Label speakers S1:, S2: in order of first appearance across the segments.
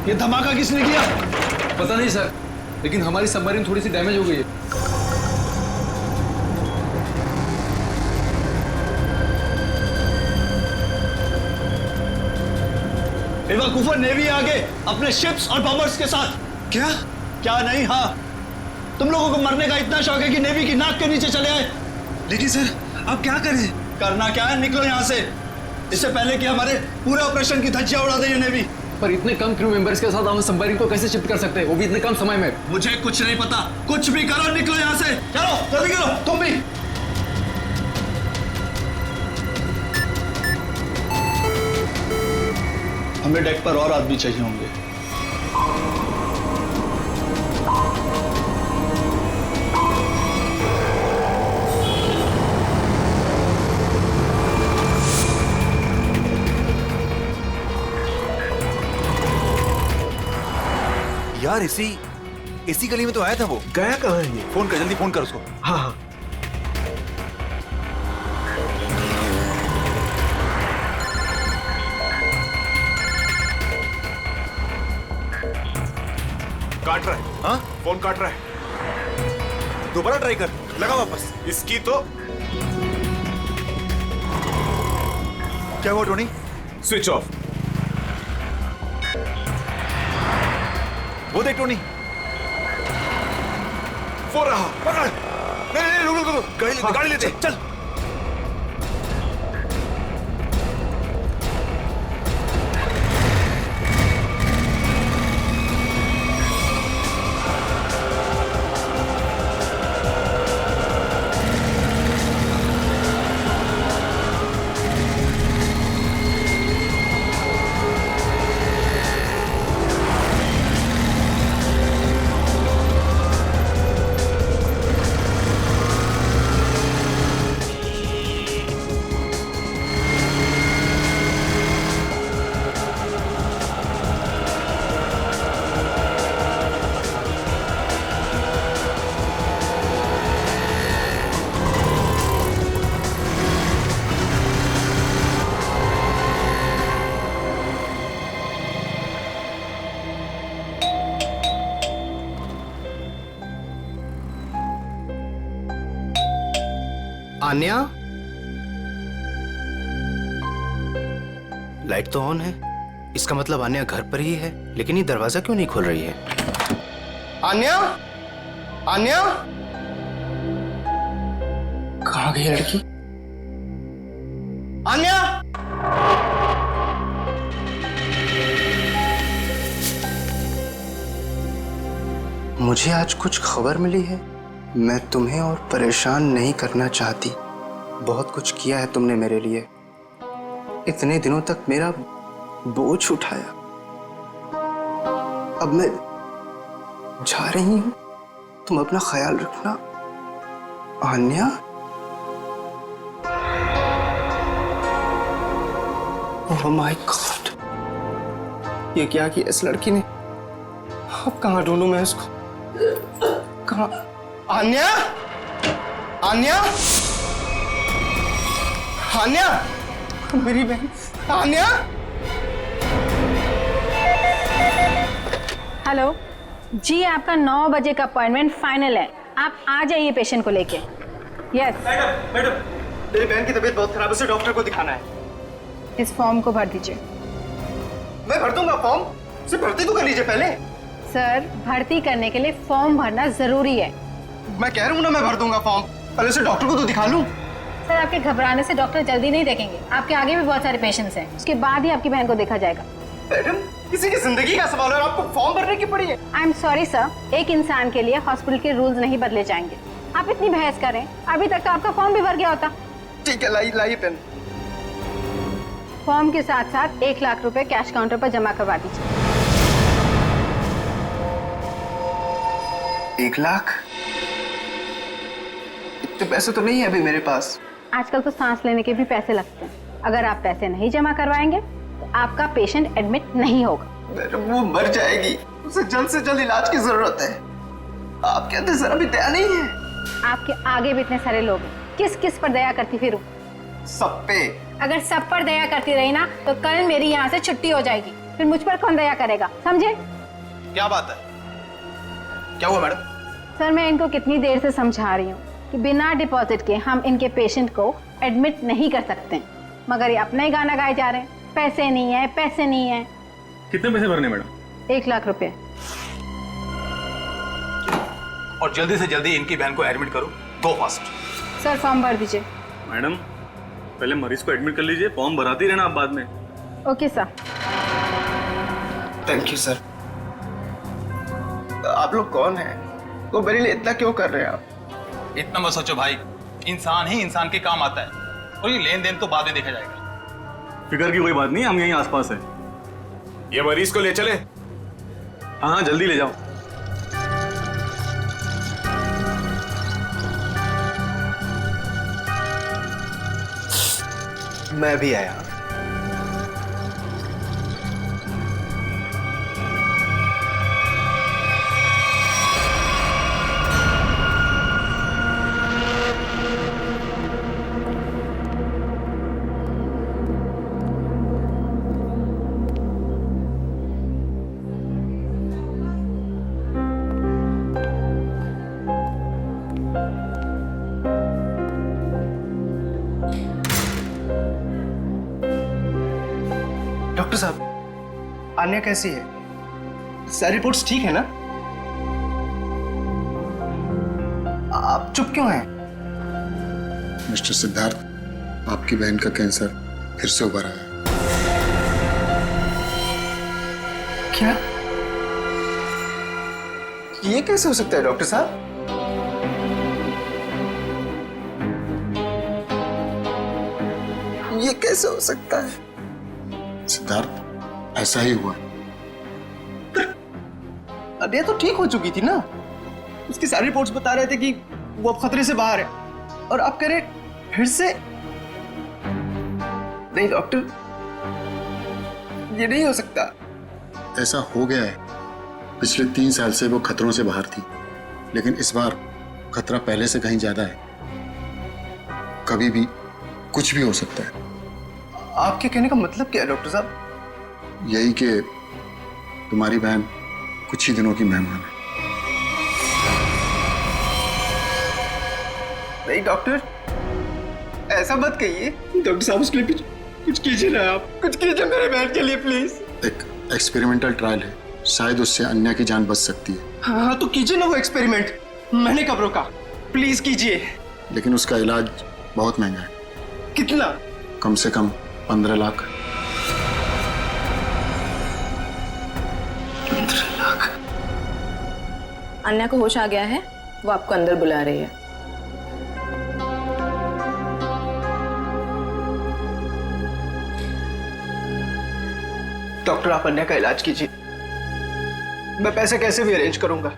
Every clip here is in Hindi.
S1: ये धमाका किसने किया?
S2: पता नहीं सर, लेकिन हमारी सबमरीन थोड़ी सी डैमेज हो गई है।
S1: बेवकूफों, नेवी आगे अपने शिप्स और बॉम्बर्स के साथ।
S3: क्या?
S1: क्या नहीं? हाँ, तुम लोगों को मरने का इतना शौक है कि नेवी की नाक के नीचे चले आए।
S3: लेकिन सर अब क्या करें?
S1: करना क्या है, निकलो यहाँ से, इससे पहले कि हमारे पूरे ऑपरेशन की धज्जियां उड़ा दे ये नेवी।
S2: पर इतने कम क्रू मेंबर्स के साथ हम सबमरीन को कैसे शिफ्ट कर सकते हैं, वो भी इतने कम समय में?
S1: मुझे कुछ नहीं पता, कुछ भी करो, निकलो यहाँ से। चलो जल्दी करो, तुम भी। हमें डेक पर और आदमी चाहिए होंगे।
S3: यार इसी गली में तो आया था वो।
S4: गया कहाँ है ये?
S3: फोन कर, जल्दी फोन कर उसको।
S4: हाँ हाँ।
S3: काट रहा है। हाँ, फोन काट रहा है। दोबारा ट्राई कर, लगा वापस। इसकी तो क्या हुआ टोनी? Switch off. वो देख टोनी, वो रहा। पकड़। नहीं रुक, गाड़ी लेते चल।
S4: आन्या, लाइट तो ऑन है, इसका मतलब आन्या घर पर ही है, लेकिन ये दरवाजा क्यों नहीं खोल रही है? आन्या, आन्या, कहाँ गई लड़की? आन्या, मुझे आज कुछ खबर मिली है। मैं तुम्हें और परेशान नहीं करना चाहती। बहुत कुछ किया है तुमने मेरे लिए, इतने दिनों तक मेरा बोझ उठाया। अब मैं जा रही हूं, तुम अपना ख्याल रखना। आन्या, ओह माय गॉड, ये क्या किया इस लड़की ने? अब कहाँ ढूंढूं मैं इसको? कहाँ? आन्या, आन्या, आन्या, मेरी बहन आन्या।
S5: हेलो जी, आपका 9 बजे का अपॉइंटमेंट फाइनल है, आप आ जाइए पेशेंट को लेके। यस
S4: मैडम, मेरी बहन की तबीयत बहुत खराब है, उसे डॉक्टर को दिखाना है।
S5: इस फॉर्म को भर दीजिए।
S4: मैं भर दूंगा फॉर्म, सिर्फ भर्ती तो कर लीजिए पहले।
S5: सर, भर्ती करने के लिए फॉर्म भरना जरूरी है।
S4: मैं कह रहा हूँ ना, मैं भर दूंगा फॉर्म, पहले उसे डॉक्टर को तो दिखा लूं।
S5: सर, आपके घबराने से डॉक्टर जल्दी नहीं देखेंगे, आपके आगे भी बहुत सारे पेशेंट्स हैं, उसके बाद ही आपकी बहन को देखा जाएगा।
S4: मैडम, किसी की जिंदगी का सवाल है, आपको फॉर्म भरने की पड़ी है।
S5: आई एम सॉरी सर, एक इंसान के लिए हॉस्पिटल के रूल्स नहीं बदले जाएंगे। आप इतनी बहस करें, अभी तक तो आपका फॉर्म भी भर गया होता।
S4: ठीक है, लाइए पेन।
S5: फॉर्म के साथ साथ 1 लाख रुपए कैश काउंटर पर जमा करवा दीजिए।
S4: 1 लाख? इतने पैसे तो नहीं है अभी मेरे पास।
S5: आजकल तो सांस लेने के भी पैसे लगते हैं। अगर आप पैसे नहीं जमा करवाएंगे तो आपका पेशेंट एडमिट नहीं होगा।
S4: वो मर जाएगी, उसे जल्द से जल्द इलाज की जरूरत है। आपके अंदर जरा भी दया नहीं है।
S5: आपके आगे भी इतने सारे लोग हैं, किस किस पर दया करती फिरूं?
S4: सब पे।
S5: अगर सब पर दया करती रही ना तो कल मेरी यहाँ से छुट्टी हो जाएगी, फिर मुझ पर कौन दया करेगा, समझे?
S1: क्या बात है? क्या हुआ मैडम?
S5: सर मैं इनको कितनी देर से समझा रही हूँ कि बिना डिपॉजिट के हम इनके पेशेंट को एडमिट नहीं कर सकते, मगर ये अपना ही गाना गाए जा रहे हैं, पैसे नहीं है, पैसे नहीं है।
S2: कितने पैसे भरने मैडम?
S5: 1 लाख रुपए।
S1: और जल्दी से जल्दी इनकी बहन को एडमिट करो, गो फास्ट।
S5: सर फॉर्म भर दीजिए।
S2: मैडम पहले मरीज को एडमिट कर लीजिए, फॉर्म भराती रहना आप बाद में।
S5: Okay sir.
S4: Thank you sir. आप लोग कौन हैं? वो मेरे लिए इतना क्यों कर रहे हैं आप?
S1: इतना मत सोचो भाई, इंसान ही इंसान के काम आता है, और ये लेन देन तो बाद में देखा जाएगा।
S2: फिक्र की कोई बात नहीं, हम यहीं आसपास है।
S3: ये मरीज को ले चले।
S2: हाँ हाँ जल्दी ले जाओ।
S4: मैं भी आया। डॉक्टर साहब, आन्या कैसी है? सारी रिपोर्ट्स ठीक है ना? आप चुप क्यों हैं?
S6: मिस्टर सिद्धार्थ, आपकी बहन का कैंसर फिर से उभर आया है।
S4: क्या? ये कैसे हो सकता है डॉक्टर साहब? ये कैसे हो सकता है?
S6: सिद्धार्थ, ऐसा ही हुआ।
S4: अरे तो ठीक हो चुकी थी ना, उसकी सारी रिपोर्ट्स बता रहे थे कि वो अब खतरे से बाहर है, और आप कह रहे फिर से? नहीं डॉक्टर, ये नहीं हो सकता।
S6: ऐसा हो गया है। पिछले 3 साल से वो खतरों से बाहर थी, लेकिन इस बार खतरा पहले से कहीं ज्यादा है। कभी भी कुछ भी हो सकता है।
S4: आपके कहने का मतलब क्या है डॉक्टर साहब?
S6: यही कि तुम्हारी बहन कुछ ही दिनों की मेहमान है।
S4: नहीं डॉक्टर, ऐसा मत कहिए। डॉक्टर साहब उसके लिए कुछ कीजिए ना, आप कुछ कीजिए मेरे बहन के लिए प्लीज।
S6: एक एक्सपेरिमेंटल ट्रायल है, शायद उससे अन्या की जान बच सकती है।
S4: हाँ तो कीजिए ना वो एक्सपेरिमेंट, मैंने कब रोका? प्लीज कीजिए।
S6: लेकिन उसका इलाज बहुत महंगा है।
S4: कितना?
S6: कम से कम 15 लाख।
S4: 15 लाख?
S7: अन्या को होश आ गया है, वो आपको अंदर बुला रही है।
S4: डॉक्टर आप अन्या का इलाज कीजिए, मैं पैसे कैसे भी अरेंज करूंगा,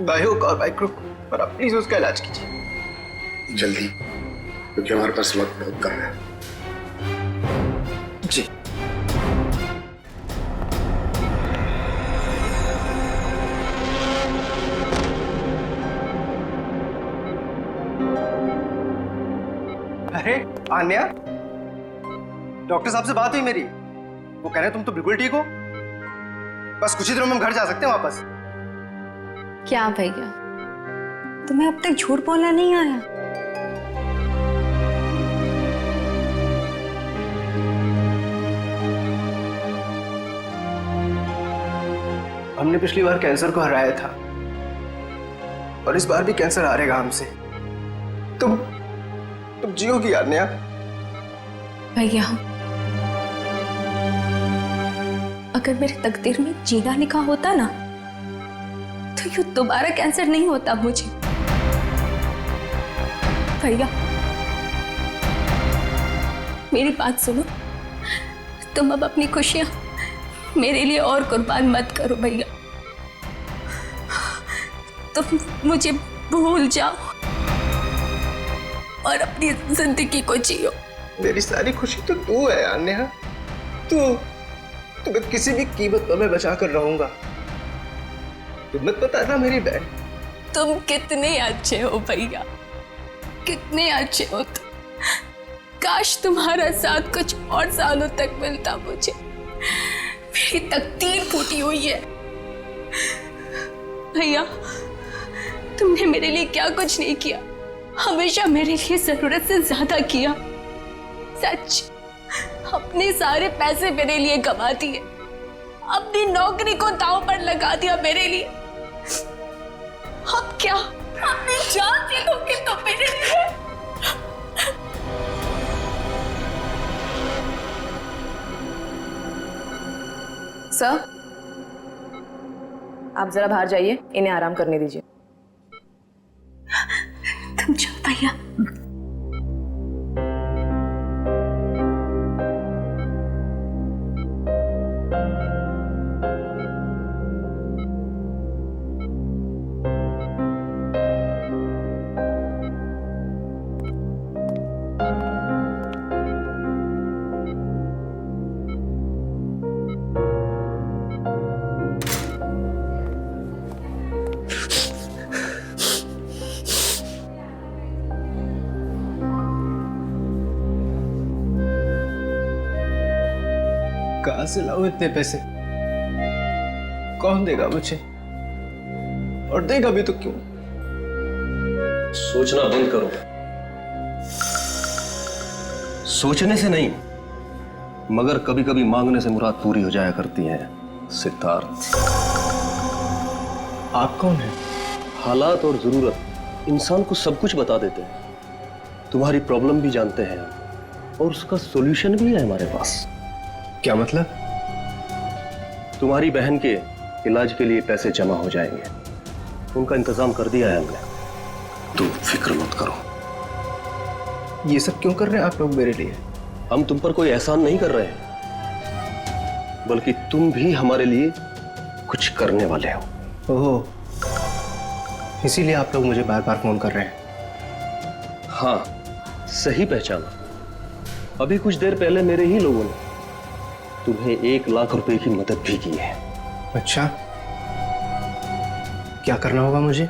S4: बाय हुक और बाय क्रुक, पर आप प्लीज उसका इलाज कीजिए
S6: जल्दी, क्योंकि हमारे पास वक्त बहुत कम है।
S4: जी। अरे आन्या, डॉक्टर साहब से बात हुई मेरी, वो कह रहे तुम तो बिल्कुल ठीक हो, बस कुछ ही दिनों में हम घर जा सकते हैं वापस।
S7: क्या भैया, तुम्हें अब तक झूठ बोलना नहीं आया?
S4: हमने पिछली बार कैंसर को हराया था, और इस बार भी कैंसर हारेगा हमसे। तुम जियोगी आन्या।
S7: भैया, अगर मेरे तकदीर में जीना लिखा होता ना, तो यूं दोबारा कैंसर नहीं होता मुझे। भैया मेरी बात सुनो, तुम अब अपनी खुशियां मेरे लिए और कुर्बान मत करो भैया। तुम मुझे भूल जाओ और अपनी जिंदगी को जियो।
S4: मेरी सारी खुशी तो तू है यार नेहा। तुम्हें किसी भी कीमत पर मैं बचा कर रहूंगा। तुम मत बताना मेरी बहन।
S7: तुम कितने अच्छे हो भैया, कितने अच्छे हो तुम। काश तुम्हारा साथ कुछ और सालों तक मिलता मुझे। मेरी तकदीर फूटी हुई है भैया। तुमने मेरे लिए क्या कुछ नहीं किया, हमेशा मेरे लिए जरूरत से ज्यादा किया। सच, अपने सारे पैसे मेरे लिए गवा दिए, अपनी नौकरी को दांव पर लगा दिया मेरे लिए। अब क्या अपनी जान दे दोगे तुम मेरे लिए?
S8: सर, आप जरा बाहर जाइए, इन्हें आराम करने दीजिए।
S7: तुम जाओ भैया।
S4: कहां से लाऊं इतने पैसे? कौन देगा मुझे? और देगा भी तो क्यों?
S9: सोचना बंद करो। सोचने से नहीं, मगर कभी कभी मांगने से मुराद पूरी हो जाया करती है सिद्धार्थ।
S4: आप कौन हैं?
S9: हालात और जरूरत इंसान को सब कुछ बता देते हैं। तुम्हारी प्रॉब्लम भी जानते हैं और उसका सॉल्यूशन भी है हमारे पास।
S4: क्या मतलब?
S9: तुम्हारी बहन के इलाज के लिए पैसे जमा हो जाएंगे, उनका इंतजाम कर दिया है हमने। तुम फिक्र मत करो।
S4: ये सब क्यों कर रहे हैं आप लोग मेरे लिए?
S9: हम तुम पर कोई एहसान नहीं कर रहे हैं, बल्कि तुम भी हमारे लिए कुछ करने वाले हो।
S4: ओह, इसीलिए आप लोग मुझे बार बार फोन कर रहे हैं।
S9: हाँ, सही पहचाना। अभी कुछ देर पहले मेरे ही लोगों ने तुम्हें 1 लाख रुपए की मदद भी की है।
S4: अच्छा, क्या करना होगा मुझे?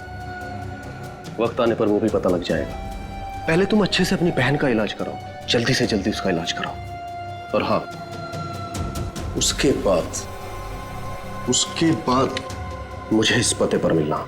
S9: वक्त आने पर वो भी पता लग जाएगा। पहले तुम अच्छे से अपनी बहन का इलाज कराओ, जल्दी से जल्दी उसका इलाज कराओ। और हाँ, उसके बाद मुझे इस पते पर मिलना।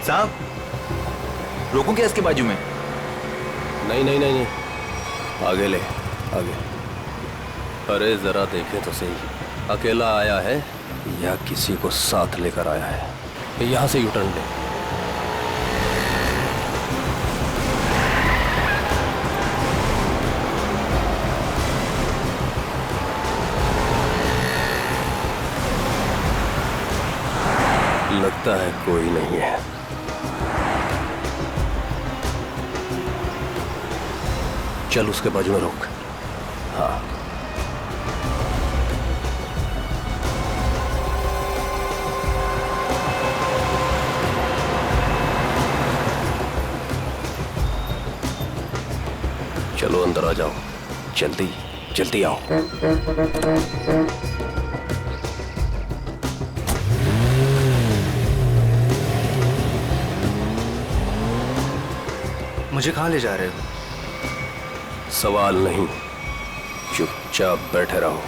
S3: साहब, रोकूं क्या इसके बाजू में?
S9: नहीं, आगे ले, आगे। अरे जरा देखें तो सही, अकेला आया है या किसी को साथ लेकर आया है? यहां से यूटर्न ले। लगता है कोई नहीं है। चल उसके बाजू में रोक। हाँ, चलो अंदर आ जाओ, जल्दी जल्दी आओ।
S4: मुझे कहाँ ले जा रहे हो?
S9: सवाल नहीं, चुपचाप बैठे रहो।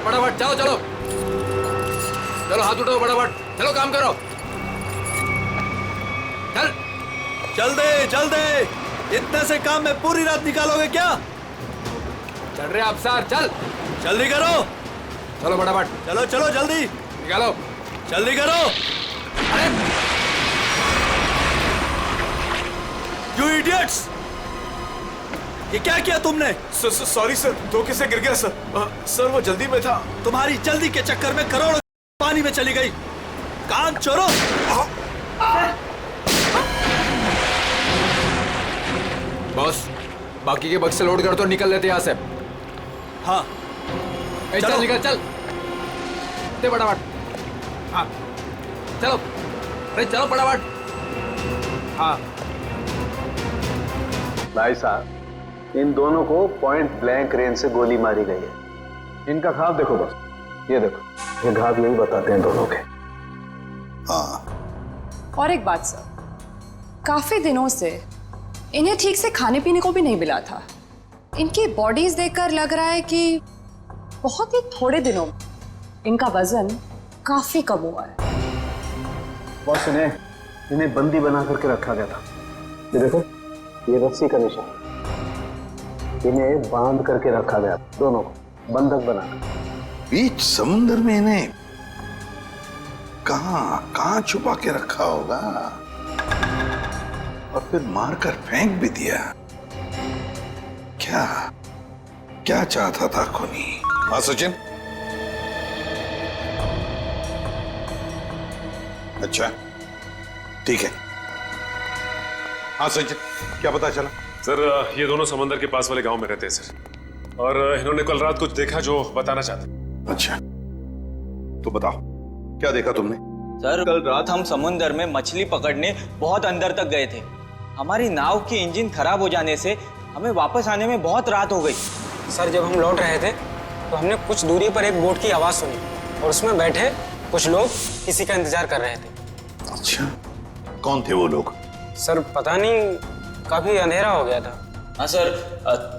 S2: फटाफट चलो चलो चलो, हाथ उठाओ फटाफट, चलो काम करो, चल
S1: चल दे, इतने से काम में पूरी रात निकालोगे क्या?
S2: चल रहे अफसर, चल
S1: जल्दी करो,
S2: चलो फटाफट,
S1: चलो चलो जल्दी
S2: निकालो,
S1: जल्दी करो।
S2: अरे
S1: यू इडियट्स, ये क्या किया तुमने?
S3: सॉरी सर, धोखे से गिर गया सर। सर वो जल्दी में था।
S1: तुम्हारी जल्दी के चक्कर में करोड़ों पानी में चली गई। काम चोरों।
S2: बॉस, बाकी के बक्से लोड कर तो निकल लेते यहाँ से।
S1: हाँ
S2: चल निकल, चल दे फटाफट। हाँ चलो, अरे चलो फटाफट। हाँ
S10: भाई साहब, इन दोनों को पॉइंट ब्लैंक रेंज से गोली मारी गई है। इनका घाव देखो बस, ये देखो, ये घाव यही बताते हैं दोनों के।
S8: और एक बात सर, काफी दिनों से इन्हें ठीक से खाने पीने को भी नहीं मिला था। इनकी बॉडीज देखकर लग रहा है कि बहुत ही थोड़े दिनों में इनका वजन काफी कम हुआ है।
S10: बॉस, इन्हें बंदी बना करके रखा गया था। ये देखो, ये रस्सी का निशान, इन्हें बांध करके रखा गया, दोनों को बंधक बनाकर।
S11: बीच समुद्र में इन्हें कहां छुपा के रखा होगा, और फिर मारकर फेंक भी दिया। क्या चाहता था खूनी? हाँ सचिन, अच्छा ठीक है। हाँ सचिन, क्या पता चला?
S12: सर, ये दोनों समंदर के पास वाले गांव में रहते हैं सर, और इन्होंने कल रात कुछ देखा जो बताना चाहते।
S11: अच्छा, तो बताओ क्या देखा तुमने?
S13: सर, कल रात हम समुंदर में मछली पकड़ने बहुत अंदर तक गए थे। हमारी नाव की इंजन खराब हो जाने से हमें वापस आने में बहुत रात हो गई।
S14: सर, जब हम लौट रहे थे तो हमने कुछ दूरी पर एक बोट की आवाज सुनी, और उसमें बैठे कुछ लोग किसी का इंतजार कर रहे थे।
S11: अच्छा, कौन थे वो लोग?
S14: सर पता नहीं, काफी अंधेरा हो गया था।
S13: हाँ सर,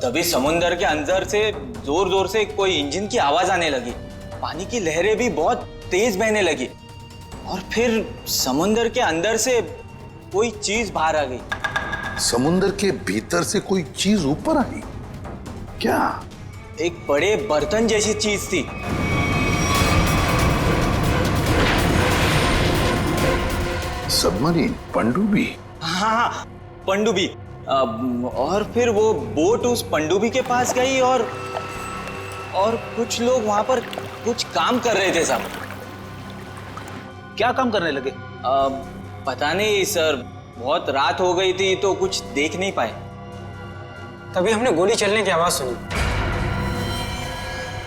S13: तभी समुंदर के अंदर से जोर जोर से कोई इंजन की आवाज आने लगी। पानी की लहरें भी बहुत तेज बहने लगी, और फिर समुंदर के अंदर से कोई चीज बाहर आ गई।
S11: समुंदर के भीतर से कोई चीज ऊपर आई? क्या?
S13: एक बड़े बर्तन जैसी चीज थी।
S11: सबमरीन, पनडुब्बी?
S13: हाँ, पनडुब्बी। और फिर वो बोट उस पनडुब्बी के पास गई, और कुछ लोग वहां पर कुछ काम कर रहे थे साहब।
S10: क्या काम करने लगे?
S13: पता नहीं सर, बहुत रात हो गई थी तो कुछ देख नहीं पाए।
S14: तभी हमने गोली चलने की आवाज सुनी।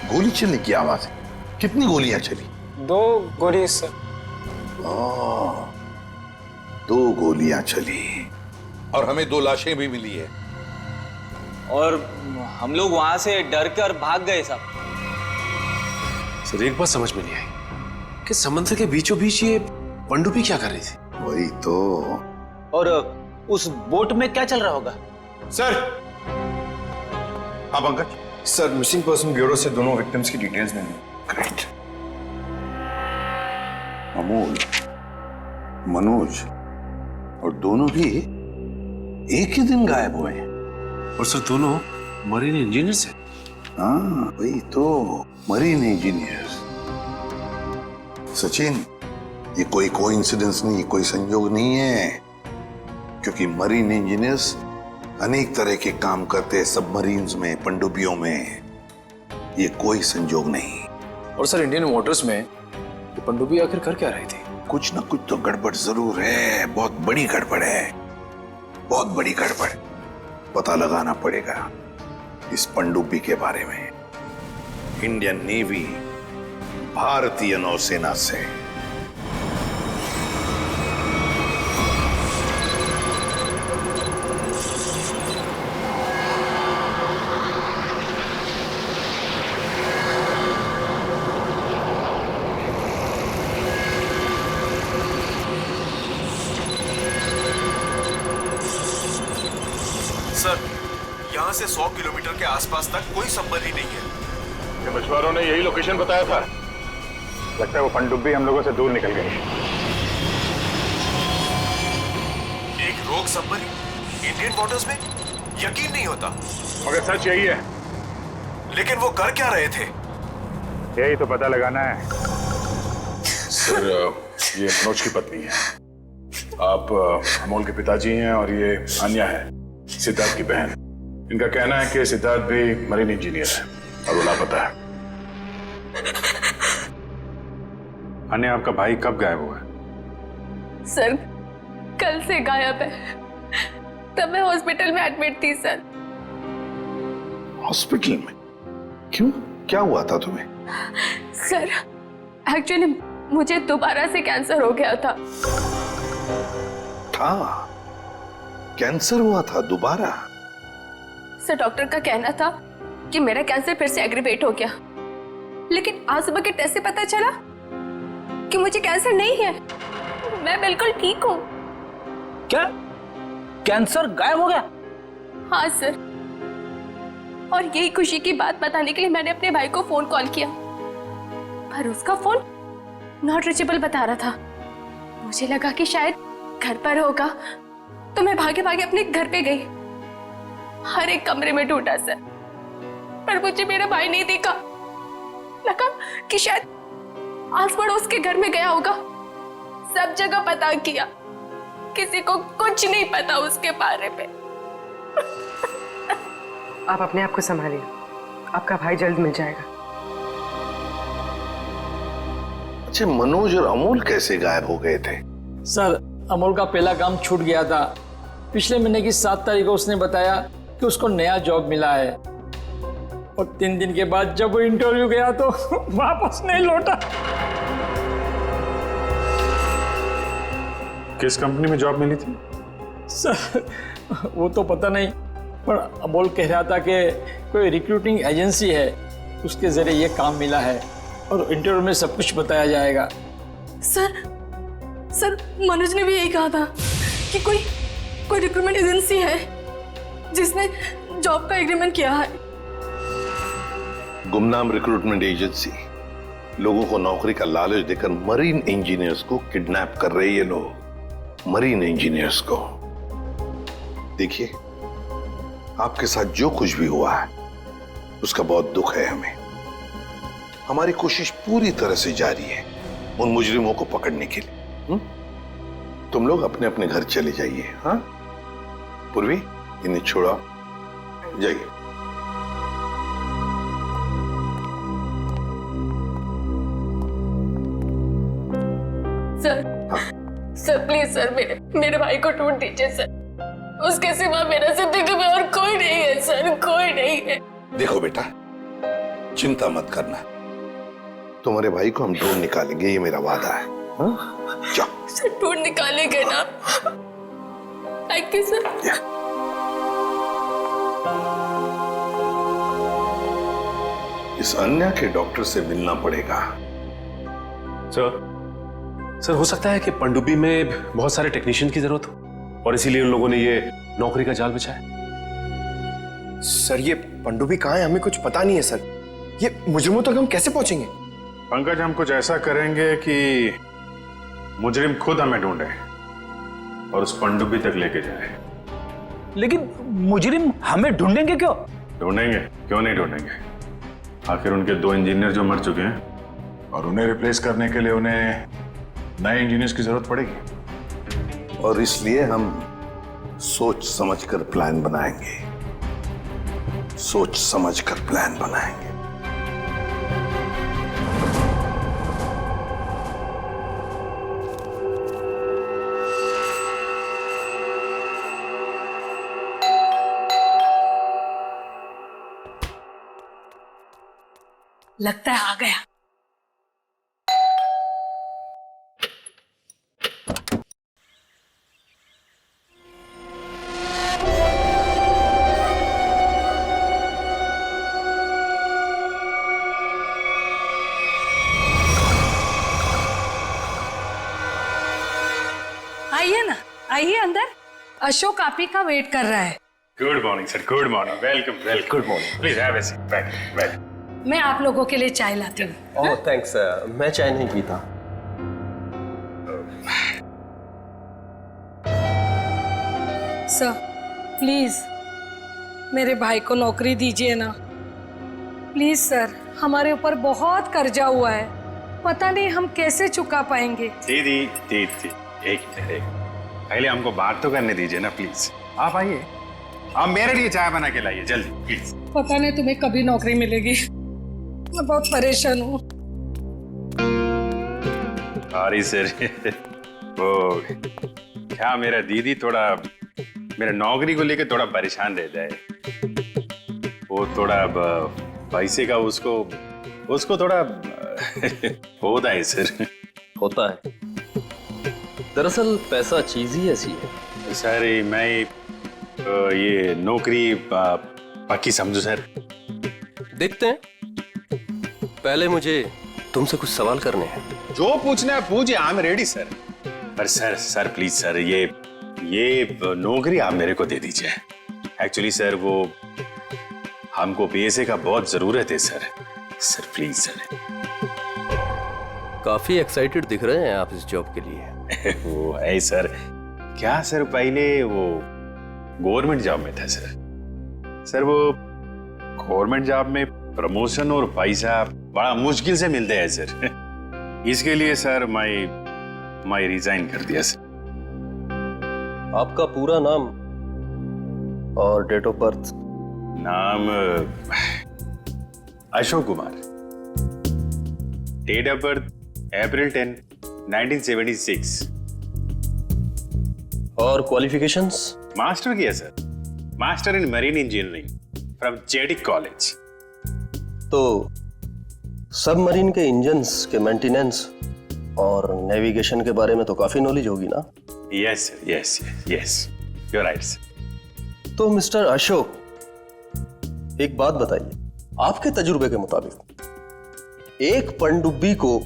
S11: गोली चलने की आवाज? कितनी गोलियां चली?
S14: 2 गोली सर।
S11: 2 गोलियां चली, और हमें 2 लाशें भी मिली है।
S13: और हम लोग वहां से डर कर भाग गए साहब।
S12: सर, एक बात समझ में नहीं आई कि समंदर के बीचों बीच ये पनडुब्बी क्या कर रही थी?
S11: वही तो।
S10: और उस बोट में क्या चल रहा होगा?
S3: सर।
S11: हाँ Pankaj.
S3: Sir, missing person bureau से दोनों विक्टिम्स की डिटेल्स मिली।
S11: ग्रेट। अमोल, मनोज, और दोनों भी एक ही दिन गायब हुए हैं।
S12: और सर, दोनों मरीन इंजीनियर्स हैं।
S11: हाँ वही तो, मरीन इंजीनियर्स। सचिन, ये कोई कोइंसिडेंस नहीं, कोई संयोग नहीं है, क्योंकि मरीन इंजीनियर्स अनेक तरह के काम करते हैं सबमरीन्स में, पनडुब्बियों में। ये कोई संयोग नहीं।
S2: और सर, इंडियन वाटर्स में वो पनडुब्बी आखिर कर क्या रही थी?
S11: कुछ ना कुछ तो गड़बड़ जरूर है, बहुत बड़ी गड़बड़ है, बहुत बड़ी गड़बड़। पता लगाना पड़ेगा इस पनडुब्बी के बारे में। इंडियन नेवी, भारतीय नौसेना से।
S3: सर, यहाँ से 100 किलोमीटर के आसपास तक कोई संबंध ही नहीं है।
S11: मछुआरों ने यही लोकेशन बताया था। लगता है वो पनडुब्बी हम लोगों से दूर निकल गई।
S3: एक रोग सबमरीन इंडियन वाटर्स में, यकीन नहीं होता।
S11: मगर सच यही है।
S3: लेकिन वो कर क्या रहे थे?
S11: यही तो पता लगाना है। सर, ये मनोज की पत्नी है। आप अमोल के पिताजी हैं और ये अन्या है, सिद्धार्थ की बहन। इनका कहना है कि सिद्धार्थ भी मरीन इंजीनियर है और वो लापता है। अन्या, आपका भाई कब गायब हुआ?
S7: सर, कल से गायब है। तब मैं हॉस्पिटल में एडमिट थी सर।
S11: हॉस्पिटल में? क्यों? क्या हुआ था तुम्हें?
S7: सर, एक्चुअली मुझे दोबारा से कैंसर हो गया था।
S11: कैंसर हुआ था दोबारा?
S7: सर, डॉक्टर का कहना था कि मेरा कैंसर फिर से एग्रीवेट हो गया, लेकिन आज सुबह के टेस्ट से पता चला कि मुझे कैंसर नहीं है। मैं बिल्कुल ठीक हूँ।
S13: क्या? कैंसर गायब हो गया?
S7: हाँ सर, और यही खुशी की बात बताने के लिए मैंने अपने भाई को फोन कॉल किया, पर उसका फोन नॉट रीचेबल बता रहा था। मुझे लगा कि शायद घर पर होगा, तो मैं भागे भागे अपने घर पे गई। हर एक कमरे में ढूंढा सर, पर मुझे मेरा भाई नहीं दिखा। लगा कि शायद आस पड़ोस के घर में गया होगा। सब जगह पता किया, किसी को कुछ नहीं पता उसके बारे में।
S15: आप अपने आप को संभालिए, आपका भाई जल्द मिल जाएगा।
S11: अच्छा, मनोज और अमोल कैसे गायब हो गए थे?
S16: सर, अमोल का पहला काम छूट गया था। पिछले महीने की 7 तारीख को उसने बताया कि उसको नया जॉब मिला है, और 3 दिन के बाद जब वो इंटरव्यू गया तो वापस नहीं लौटा।
S11: किस कंपनी में जॉब मिली थी?
S16: सर, वो तो पता नहीं, पर अमोल कह रहा था कि कोई रिक्रूटिंग एजेंसी है, उसके जरिए ये काम मिला है और इंटरव्यू में सब कुछ बताया जाएगा।
S7: सर, मनोज ने भी यही कहा था कि कोई रिक्रूटमेंट एजेंसी है जिसने जॉब का एग्रीमेंट किया है।
S11: गुमनाम रिक्रूटमेंट एजेंसी लोगों को नौकरी का लालच देकर मरीन इंजीनियर्स को किडनैप कर रहे हैं। ये लोग मरीन इंजीनियर्स को। देखिए, आपके साथ जो कुछ भी हुआ है उसका बहुत दुख है हमें। हमारी कोशिश पूरी तरह से जारी है उन मुजरिमों को पकड़ने के लिए। तुम लोग अपने अपने घर चले जाइए। हाँ पूर्वी, इन्हें छोड़ो, जाइए।
S7: सर प्लीज सर, मेरे भाई को ढूंढ दीजिए सर। उसके सिवा मेरा जिंदगी में और कोई नहीं है सर, कोई नहीं है।
S11: देखो बेटा, चिंता मत करना, तुम्हारे भाई को हम ढूंढ निकालेंगे, ये मेरा वादा है। जाओ
S7: सर, ढूंढ निकालेंगे ना? Thank you sir.
S11: इस अन्या के डॉक्टर से मिलना पड़ेगा।
S12: सर, हो सकता है कि पनडुब्बी में बहुत सारे टेक्नीशियन की जरूरत हो और इसीलिए उन लोगों ने ये नौकरी का जाल बिछाया।
S4: सर, ये पनडुब्बी कहाँ है? हमें कुछ पता नहीं है सर। ये मुजरिमों तक हम कैसे पहुंचेंगे?
S11: पंकज, हम कुछ ऐसा करेंगे कि मुजरिम खुद हमें ढूंढे और उस पनडुब्बी तक लेके जाए।
S13: लेकिन मुजरिम हमें ढूंढेंगे क्यों?
S11: ढूंढेंगे, क्यों नहीं ढूंढेंगे? आखिर उनके 2 इंजीनियर जो मर चुके हैं और उन्हें रिप्लेस करने के लिए उन्हें नए इंजीनियर्स की जरूरत पड़ेगी। और इसलिए हम सोच समझकर प्लान बनाएंगे, सोच समझकर प्लान बनाएंगे।
S7: लगता है आ गया।
S17: आइए ना, आइए अंदर। अशोक आप ही का वेट कर रहा है।
S11: Good morning sir, good morning. Welcome welcome. Good morning. Please have a seat. Well.
S17: मैं आप लोगों के लिए चाय लाती हूँ।
S9: ओह थैंक्स, मैं चाय नहीं पीता।
S17: सर प्लीज मेरे भाई को नौकरी दीजिए ना, प्लीज सर। हमारे ऊपर बहुत कर्जा हुआ है, पता नहीं हम कैसे चुका पाएंगे।
S11: दीदी दीदी एक मिनट, पहले हमको बात तो करने दीजिए ना प्लीज। आप आइए, आप मेरे लिए चाय बना के लाइए जल्दी प्लीज।
S17: पता नहीं तुम्हें कभी नौकरी मिलेगी, मैं बहुत परेशान हूँ।
S11: सॉरी सर, वो क्या मेरा दीदी थोड़ा मेरा नौकरी को लेकर थोड़ा परेशान रहता है। वो थोड़ा पैसे का उसको थोड़ा होता है सर।
S9: होता है, दरअसल पैसा चीज ही ऐसी है।
S11: सर मैं ये नौकरी पक्की समझू सर।
S9: देखते हैं, पहले मुझे तुमसे कुछ सवाल करने हैं।
S11: जो पूछना है पूछिए, आई एम रेडी सर। पर सर प्लीज सर, ये नौकरी आप मेरे को दे दीजिए। एक्चुअली सर वो हमको पैसे का बहुत जरूरत है सर प्लीज सर।
S9: काफी एक्साइटेड दिख रहे हैं आप इस जॉब के लिए।
S11: वो है सर, क्या सर पहले वो गवर्नमेंट जॉब में था सर वो गवर्नमेंट जॉब में प्रमोशन और पैसा बड़ा मुश्किल से मिलते हैं सर। इसके लिए सर मैं रिजाइन कर दिया सर।
S9: आपका पूरा नाम और डेट ऑफ बर्थ?
S11: नाम Ashok Kumar, date of birth April 10, 1976।
S9: और क्वालिफिकेशंस?
S11: मास्टर किया sir, master in marine engineering from जेडिक कॉलेज।
S9: तो सबमरीन के इंजन्स के मेंटेनेंस और नेविगेशन के बारे में तो काफी नॉलेज होगी ना?
S11: Yes sir, yes you are right sir.
S9: तो मिस्टर अशोक, एक बात बताइए, आपके तजुर्बे के मुताबिक एक पनडुब्बी को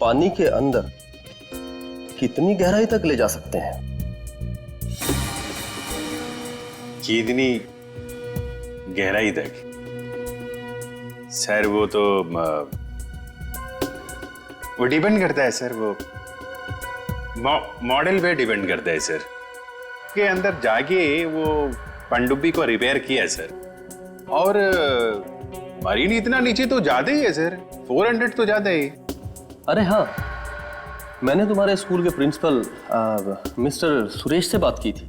S9: पानी के अंदर कितनी गहराई तक ले जा सकते हैं?
S11: कितनी गहराई तक? सर वो तो वो डिपेंड करता है सर, वो मॉडल पे डिपेंड करता है सर। के अंदर जाके वो पनडुब्बी को रिपेयर किया सर। और मरीन इतना नीचे तो जाते ही है सर, 400 तो जाते ही।
S9: अरे हाँ, मैंने तुम्हारे स्कूल के प्रिंसिपल मिस्टर सुरेश से बात की थी,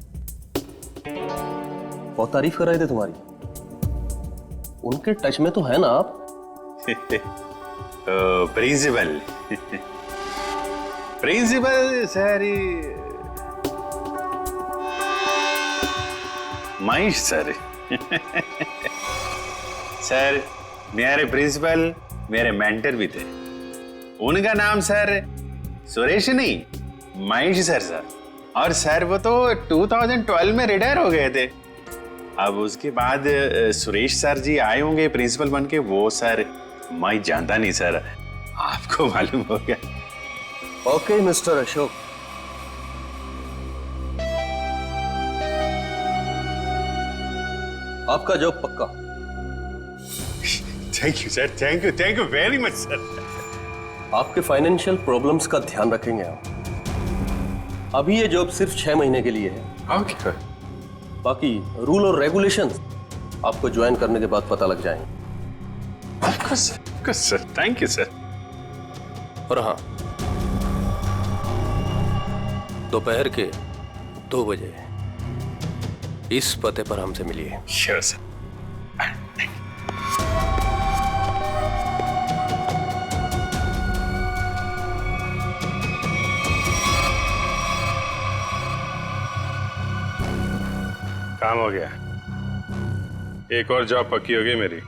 S9: बहुत तारीफ कर रहे थे तुम्हारी। उनके टच में तो है ना आप?
S11: Principal principal sir Mahesh sir. Sir मेरे प्रिंसिपल मेरे मेंटर भी थे, उनका नाम सर सुरेश नहीं महेश सर। और सर वो तो 2012 में रिटायर हो गए थे। अब उसके बाद सुरेश सर जी आए होंगे प्रिंसिपल बन के। वो सर मैं जानता नहीं सर, आपको मालूम हो गया।
S9: ओके मिस्टर अशोक, आपका जॉब पक्का।
S11: Thank you sir, thank you very much sir.
S9: आपके फाइनेंशियल प्रॉब्लम्स का ध्यान रखेंगे आप। अभी ये जॉब सिर्फ 6 महीने के लिए है।
S11: ओके।
S9: बाकी रूल और रेगुलेशंस आपको ज्वाइन करने के बाद पता लग जाएंगे।
S11: Sir thank you sir.
S9: और हाँ, दोपहर के 2 बजे इस पते पर हमसे मिलिए।
S11: Sure sir. काम हो गया, एक और जॉब पक्की हो गई मेरी।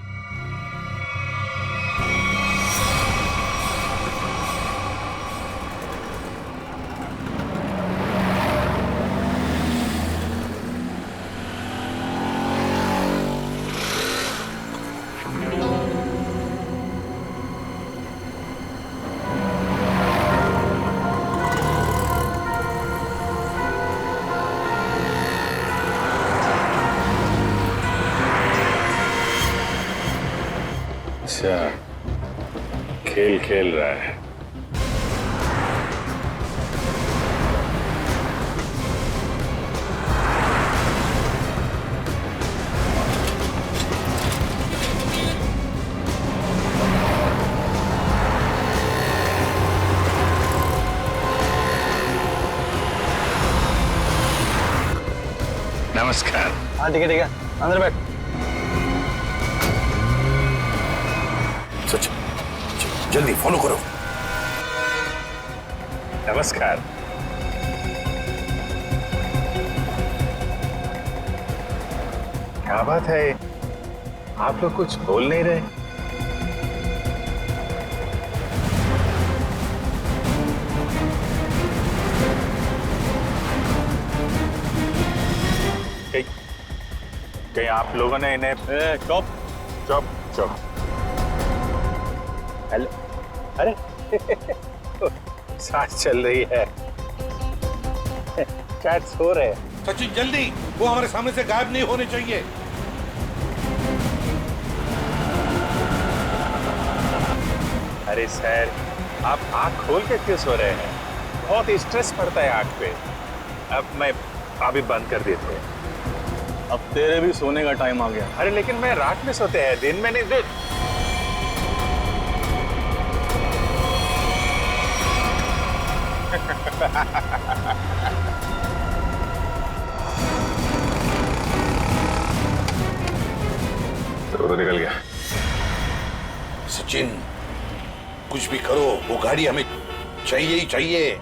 S12: अच्छा, खेल खेल रहा है। नमस्कार।
S10: हाँ ठीक है, अंदर बैठ।
S11: सच, जल्दी फॉलो करो।
S12: नमस्कार। क्या बात है, आप लोग कुछ बोल नहीं रहे?
S3: कहीं आप लोगों ने इन्हें चुप चुप चुप।
S12: हेलो, अरे सांस चल रही है, कैट्स हो रहे हैं।
S11: सचिन जल्दी, वो हमारे सामने से गायब नहीं होने चाहिए।
S12: अरे सर, आप आंख खोल के क्यों सो रहे हैं? बहुत स्ट्रेस पड़ता है आंख पे। अब मैं अभी बंद कर देते हैं।
S13: अब तेरे भी सोने का टाइम आ गया।
S12: अरे लेकिन मैं रात में सोते हैं, दिन में नहीं। तो निकल गया।
S11: सचिन, कुछ भी करो, वो गाड़ी हमें चाहिए ही चाहिए।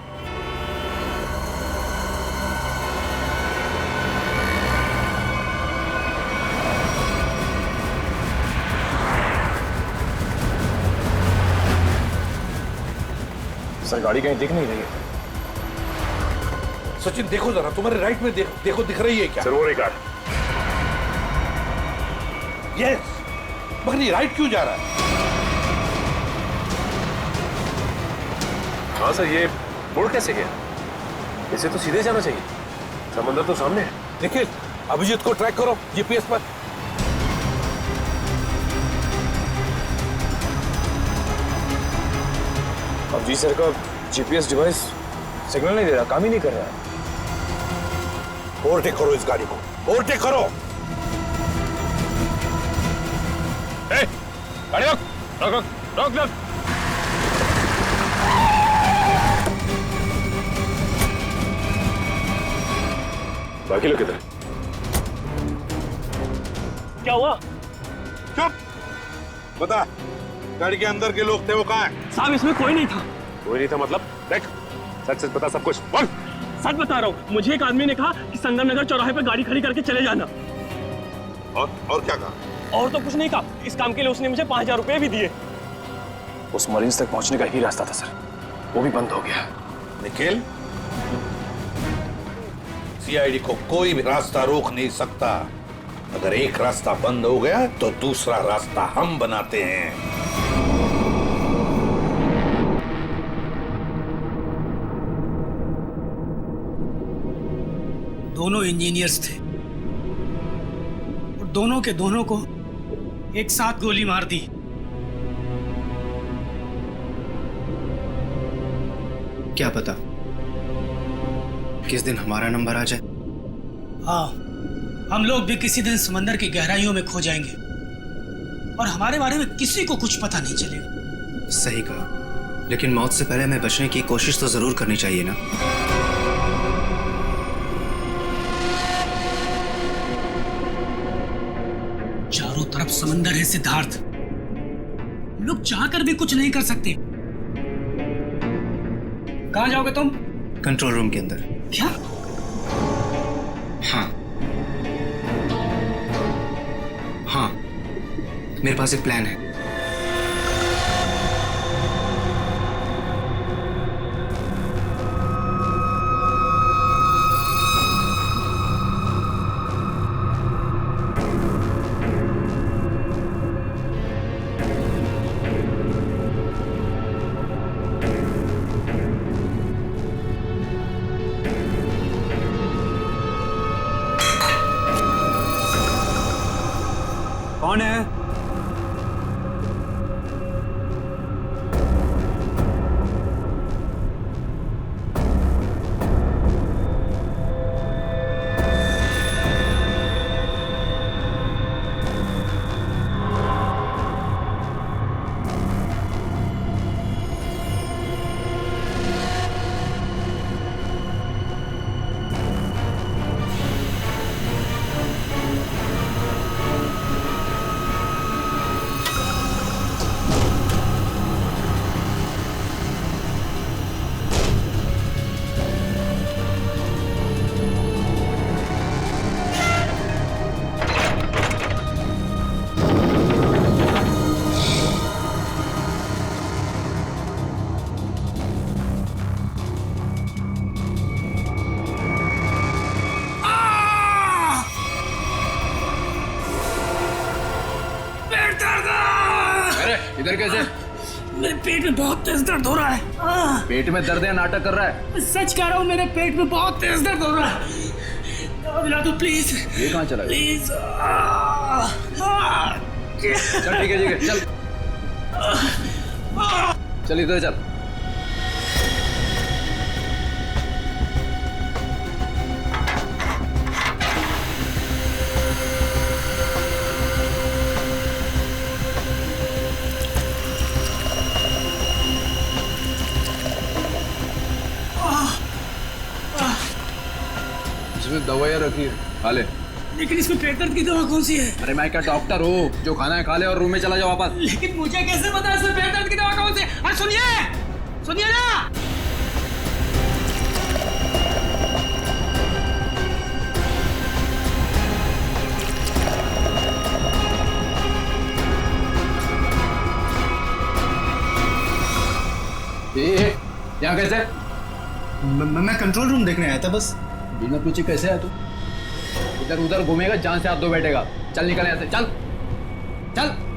S13: सर गाड़ी कहीं दिख नहीं रही है।
S11: सचिन देखो जरा, तुम्हारे राइट में देखो दिख रही है क्या?
S12: सर वो रिकॉर्ड।
S11: यस, मगर ये राइट क्यों जा रहा है?
S12: हाँ सर, ये मुड़ कैसे गया? इसे तो सीधे जाना चाहिए, समंदर तो सामने है।
S11: निखिल, अभिजीत को ट्रैक करो जीपीएस पर।
S13: अब जी सर का जीपीएस डिवाइस सिग्नल नहीं दे रहा, काम ही नहीं कर रहा है।
S11: ओवरटेक करो इस गाड़ी को, ओवरटेक करो।
S12: गाड़ी रोक रोक रोक रोक रोक। बाकी लोग किधर?
S3: क्या हुआ?
S11: चुप, बता, गाड़ी के अंदर के लोग थे वो कहाँ हैं?
S3: साहब इसमें कोई नहीं था।
S12: कोई नहीं था मतलब? देख, सच सच बता सब कुछ, बोल।
S3: सच बता रहा हूँ, मुझे एक आदमी ने कहा कि संगम नगर चौराहे पे गाड़ी खड़ी करके चले जाना।
S11: और क्या कहा?
S3: और तो कुछ नहीं कहा। इस काम के लिए उसने मुझे 5000 रुपए भी दिए।
S12: उस मरीज तक पहुंचने का ही रास्ता था सर, वो भी बंद हो गया।
S11: निखिल, सीआईडी को कोई भी रास्ता रोक नहीं सकता। अगर एक रास्ता बंद हो गया तो दूसरा रास्ता हम बनाते हैं।
S18: दोनों इंजीनियर्स थे और दोनों के दोनों को एक साथ गोली मार दी।
S4: क्या पता किस दिन हमारा नंबर आ जाए।
S18: हाँ, हम लोग भी किसी दिन समंदर की गहराइयों में खो जाएंगे और हमारे बारे में किसी को कुछ पता नहीं चलेगा।
S4: सही कहा, लेकिन मौत से पहले हमें बचने की कोशिश तो जरूर करनी चाहिए ना।
S18: चारों तरफ समंदर है सिद्धार्थ, हम लोग चाहकर भी कुछ नहीं कर सकते। कहाँ जाओगे तुम?
S4: कंट्रोल रूम के अंदर।
S18: क्या?
S4: हाँ हाँ, मेरे पास एक प्लान है।
S18: कौन है?
S2: फिर कैसे?
S18: मेरे पेट में बहुत तेज दर्द हो रहा है।
S2: पेट में दर्द है, नाटक कर रहा है?
S18: सच कह रहा हूँ, मेरे पेट में बहुत तेज दर्द हो रहा है। दवा दिला दो प्लीज।
S2: ये कहाँ चला गया?
S18: प्लीज।
S2: चल ठीक है चल चल इधर चल। इसमें दवाइयाँ रखी है, खा ले।
S18: लेकिन इसमें पेट दर्द की दवा कौन सी है?
S2: अरे मैं क्या डॉक्टर हूँ? जो खाना है खा ले और रूम में चला जाओ वापस।
S18: लेकिन मुझे कैसे पता है इसमें पेट दर्द की दवा कौन सी है? अरे सुनिए ना।
S2: यहाँ कैसे?
S1: मैं कंट्रोल रूम देखने आया था बस।
S2: बिना पूछे कैसे आया तू? इधर उधर घूमेगा, जहां से हाथ धो बैठेगा। चल निकल यहाँ से, चल चल।